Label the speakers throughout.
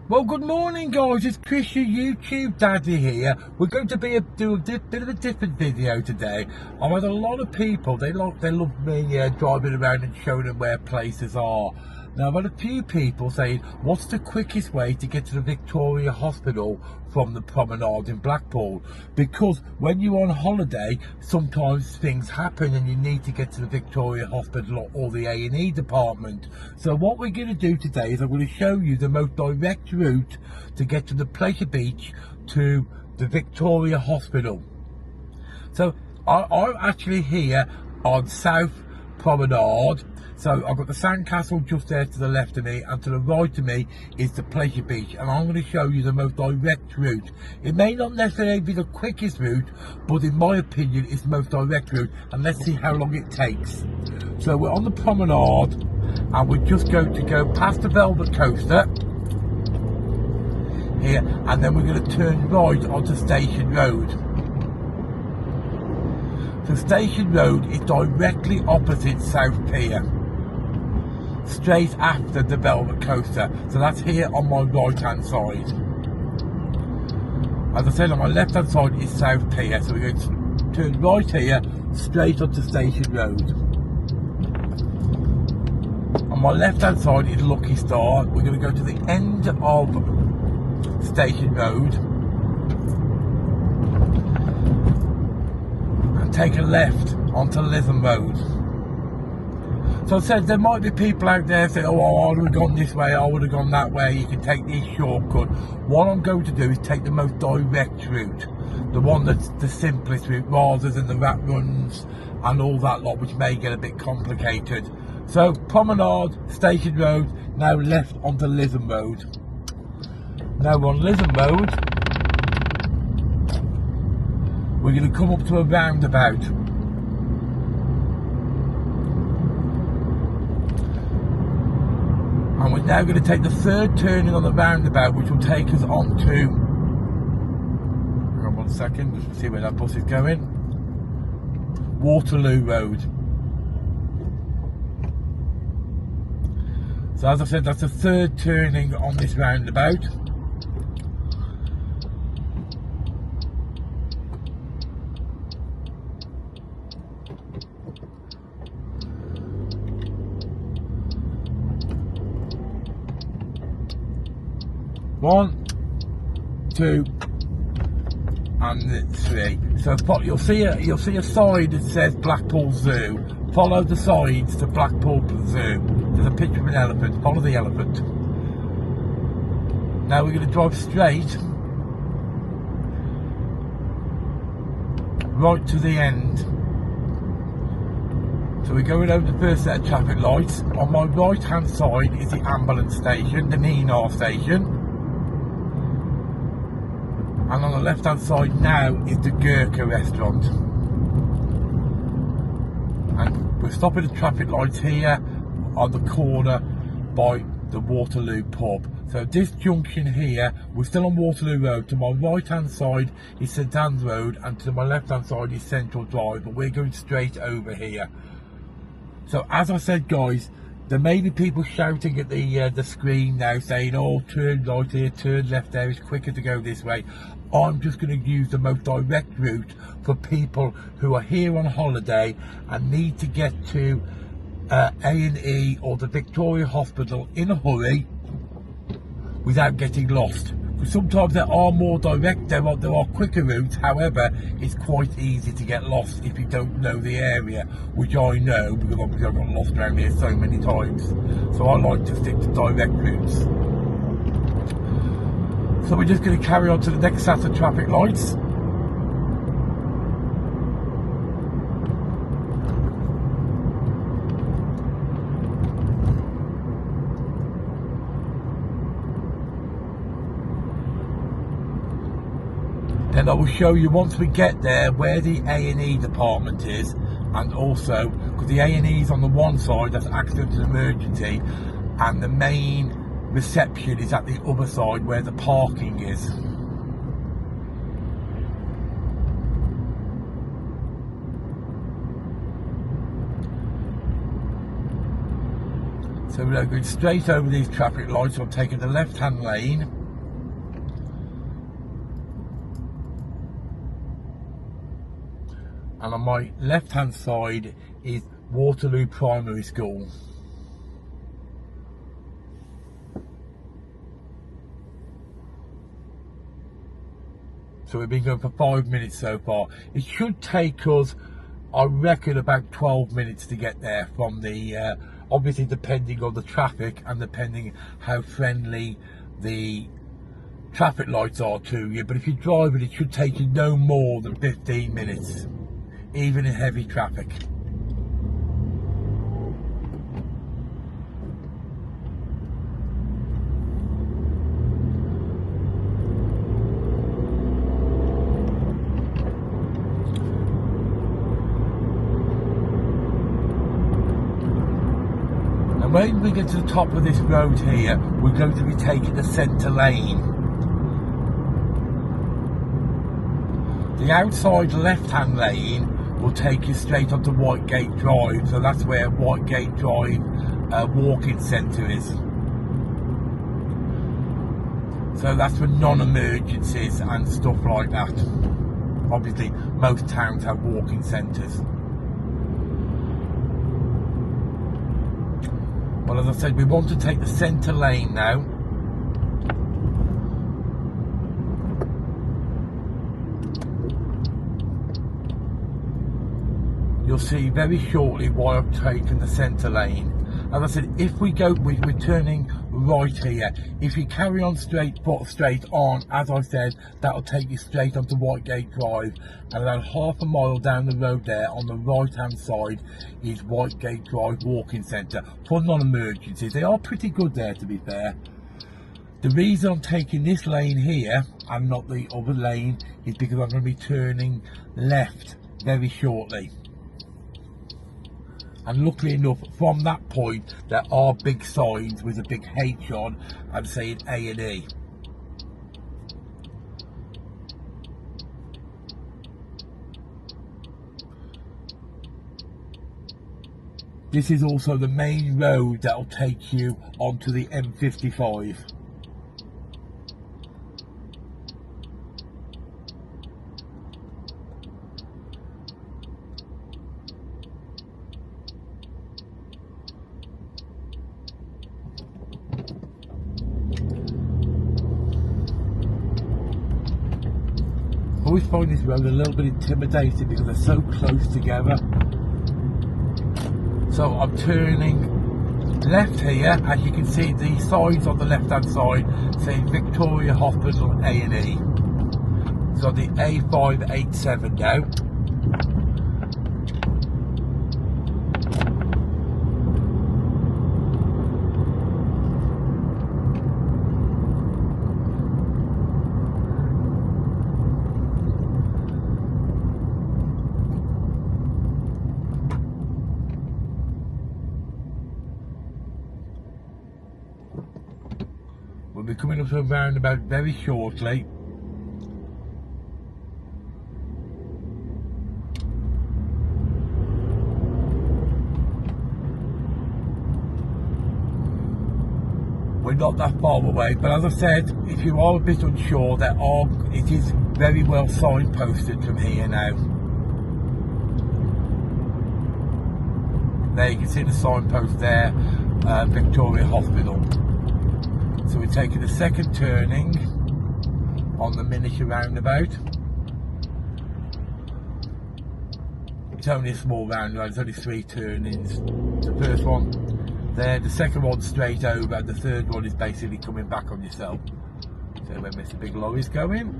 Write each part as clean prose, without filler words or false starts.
Speaker 1: Well, good morning, guys. It's Chris, your YouTube daddy here. We're going to do a bit of a different video today. I've had a lot of people. They love me driving around and showing them where places are. Now, I've had a few people saying, "What's the quickest way to get to the Victoria Hospital from the promenade in Blackpool?" Because when you're on holiday, sometimes things happen and you need to get to the Victoria Hospital or the A&E department. So what we're going to do today is I'm going to show you the most direct route to get to the Pleasure Beach to the Victoria Hospital. So I'm actually here on South Promenade. So I've got the sandcastle just there to the left of me, and to the right of me is the Pleasure Beach, and I'm going to show you the most direct route. It may not necessarily be the quickest route, but in my opinion it's the most direct route, and let's see how long it takes. So we're on the promenade and we're just going to go past the Velvet Coaster here, and then we're going to turn right onto Station Road. So Station Road is directly opposite South Pier, straight after the Velvet Coaster. So that's here on my right hand side. As I said, on my left hand side is South Pier, so we're going to turn right here, straight onto Station Road. On my left hand side is Lucky Star. We're going to go to the end of Station Road and take a left onto Lytham Road. So I said there might be people out there saying, "Oh, I would have gone this way, I would have gone that way, you can take this shortcut." What I'm going to do is take the most direct route, the one that's the simplest route, rather than the rat runs and all that lot, which may get a bit complicated. So Promenade, Station Road, now left onto Lytham Road. Now we're on Lytham Road, we're going to come up to a roundabout. And we're now going to take the third turning on the roundabout, which will take us on to, hang on 1 second, just see where that bus is going, Waterloo Road. So as I said, that's the third turning on this roundabout. One, two, and three. So you'll see a sign that says Blackpool Zoo. Follow the signs to Blackpool Zoo. There's a picture of an elephant. Follow the elephant. Now we're going to drive straight right to the end. So we're going over the first set of traffic lights. On my right hand side is the ambulance station, the Neenar station. And on the left hand side now is the Gurkha restaurant. And we're stopping the traffic lights here on the corner by the Waterloo pub. So this junction here, we're still on Waterloo Road. To my right hand side is St Anne's Road, and to my left hand side is Central Drive, but we're going straight over here. So as I said, guys, there may be people shouting at the screen now saying, "Oh, turn right here, turn left there, it's quicker to go this way." I'm just going to use the most direct route for people who are here on holiday and need to get to A&E or the Victoria Hospital in a hurry without getting lost. Because sometimes there are more direct, there are quicker routes. However, it's quite easy to get lost if you don't know the area, which I know because obviously I've got lost around here so many times. So I like to stick to direct routes. So we're just going to carry on to the next set of traffic lights. Then I will show you once we get there where the A&E department is, and also because the A&E is on the one side, that's accident and emergency, and the main reception is at the other side where the parking is. So we're going straight over these traffic lights. I'm taking the left hand lane. and on my left hand side is Waterloo Primary School. So we've been going for 5 minutes so far. It should take us, I reckon, about 12 minutes to get there from the, obviously depending on the traffic and depending how friendly the traffic lights are to you. But if you're driving, it should take you no more than 15 minutes, even in heavy traffic. And when we get to the top of this road here, we're going to be taking the centre lane. The outside left-hand lane will take you straight onto Whitegate Drive, so that's where Whitegate Drive walking centre is. So that's for non-emergencies and stuff like that. Obviously, most towns have walking centres. Well, as I said, we want to take the centre lane now. You'll see very shortly why I've taken the centre lane. As I said, if we go, we're turning right here. If you carry on straight on, as I said, that'll take you straight onto Whitegate Drive. And about half a mile down the road there, on the right hand side, is Whitegate Drive Walking Centre for non-emergencies. They are pretty good there, to be fair. The reason I'm taking this lane here and not the other lane is because I'm going to be turning left very shortly. And luckily enough, from that point, there are big signs with a big H on and saying A&E. This is also the main road that will take you onto the M55. I always find this road a little bit intimidating because they're so close together. So I'm turning left here. As you can see, the signs on the left hand side saying Victoria Hospital A&E. So the A587 now. We'll be coming up to a roundabout very shortly. We're not that far away, but as I said, if you are a bit unsure, it is very well signposted from here now. There you can see the signpost there, Victoria Hospital. So we're taking the second turning on the miniature roundabout. It's only a small roundabout, it's only 3 turnings. The first one there, the second one straight over, and the third one is basically coming back on yourself. So where Mr. Big Lorry's going.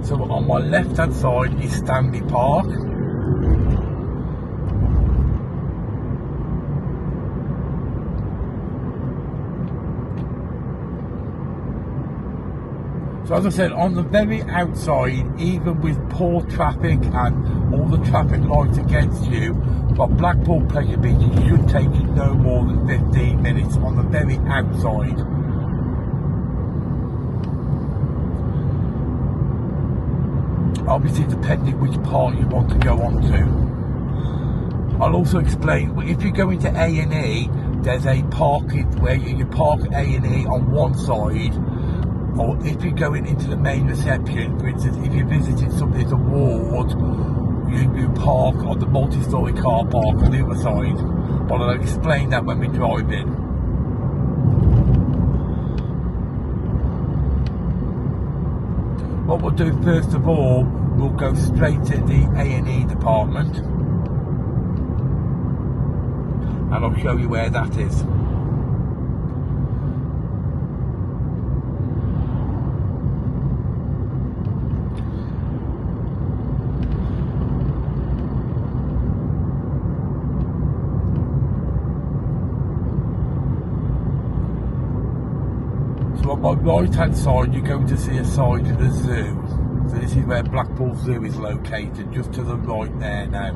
Speaker 1: So on my left hand side is Stanley Park. So as I said, on the very outside, even with poor traffic and all the traffic lights against you, but Blackpool Pleasure Beach, it should take you no more than 15 minutes on the very outside. Obviously depending which part you want to go on to. I'll also explain, if you go into A&E, there's a parking where you park A&E on one side, or if you're going into the main reception, for instance, if you're visiting somebody's ward, you park on the multi-storey car park on the other side. But I'll explain that when we drive in. What we'll do first of all, we'll go straight to the A&E department, and I'll show you where that is. So on my right hand side you're going to see a side of the zoo. So this is where Blackpool Zoo is located, just to the right there now.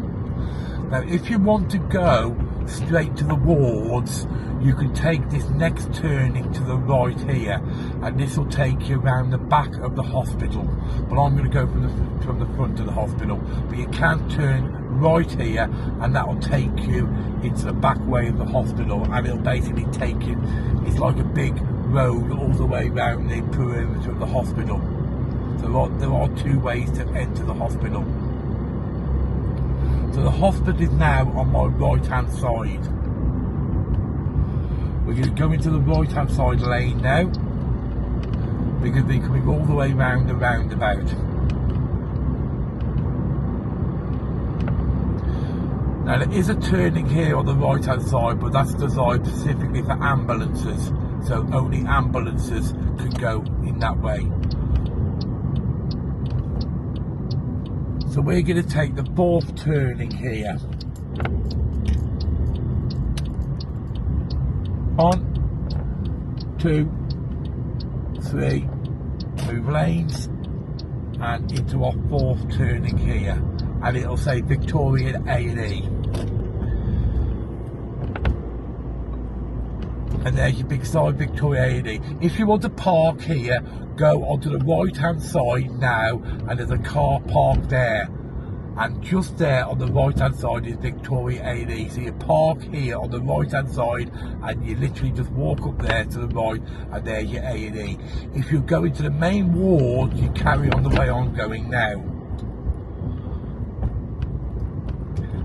Speaker 1: Now if you want to go straight to the wards, you can take this next turning to the right here, and this will take you around the back of the hospital. But I'm going to go from the front of the hospital. But you can turn right here, and that will take you into the back way of the hospital, and it'll basically take you, it's like a big road all the way around the perimeter of the hospital. So there are two ways to enter the hospital. So the hospital is now on my right hand side. We're going to go into the right hand side lane now, because we're coming all the way round the roundabout. Now there is a turning here on the right hand side, but that's designed specifically for ambulances, so only ambulances can go in that way. So we're going to take the fourth turning here. 1, 2, 3, move lanes, and into our fourth turning here, and it'll say Victorian A&E. And there's your big sign, Victoria A&E. If you want to park here, go onto the right hand side now, and there's a car park there. And just there on the right hand side is Victoria A&E. So you park here on the right hand side, and you literally just walk up there to the right, and there's your A&E. If you go into the main ward, you carry on the way I'm going now.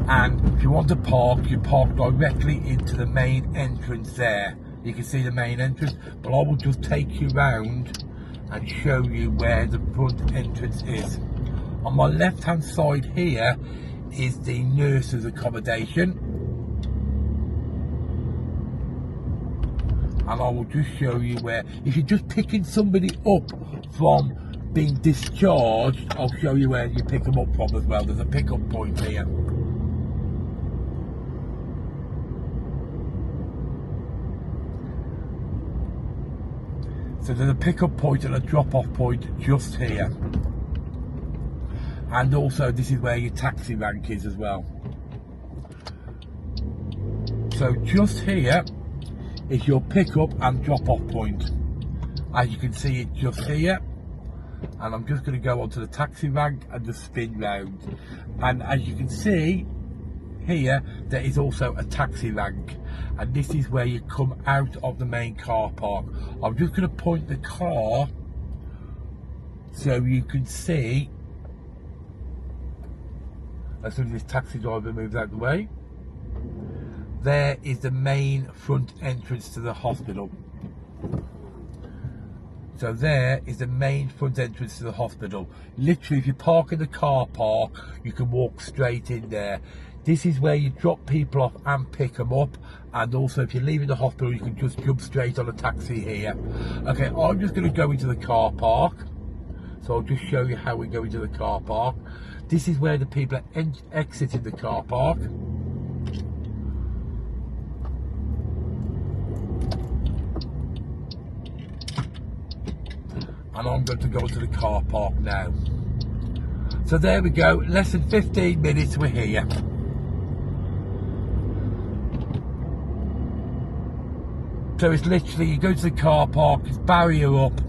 Speaker 1: And if you want to park, you park directly into the main entrance there. You can see the main entrance, but I will just take you round and show you where the front entrance is. On my left hand side here is the nurses' accommodation, and I will just show you where, if you're just picking somebody up from being discharged, I'll show you where you pick them up from as well. There's a pick-up point here. So there's a pick-up point and a drop-off point just here. And also this is where your taxi rank is as well. So just here is your pick-up and drop-off point. As you can see, it's just here. And I'm just going to go onto the taxi rank and just spin round. And as you can see here, there is also a taxi rank. And this is where you come out of the main car park. I'm just going to point the car so you can see, as soon as this taxi driver moves out the way, there is the main front entrance to the hospital. So there is the main front entrance to the hospital. Literally, if you park in the car park, you can walk straight in there. This is where you drop people off and pick them up, and also if you're leaving the hospital, you can just jump straight on a taxi here. Okay, I'm just going to go into the car park, so I'll just show you how we go into the car park. This is where the people are exiting the car park. And I'm going to go to the car park now. So there we go, less than 15 minutes we're here. So it's literally, you go to the car park, it's barrier up.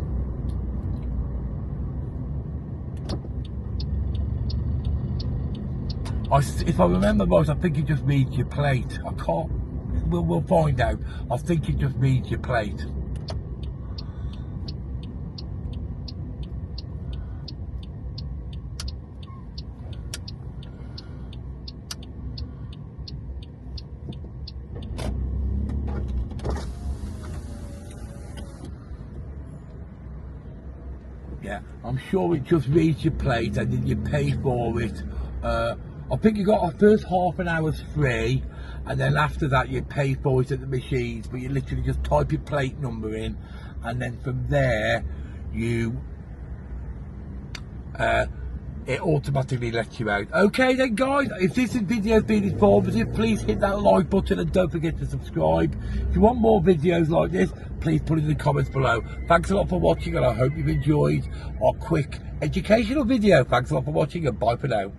Speaker 1: If I remember right, I think you just read your plate. I can't, we'll find out. I think you just read your plate. Yeah, I'm sure it just reads your plate and then you pay for it. I think you got our first half an hour's free, and then after that you pay for it at the machines, but you literally just type your plate number in, and then from there you it automatically lets you out. Okay then guys, if this video has been informative, please hit that like button and don't forget to subscribe. If you want more videos like this, please put it in the comments below. Thanks a lot for watching, and I hope you've enjoyed our quick educational video. Thanks a lot for watching, and bye for now.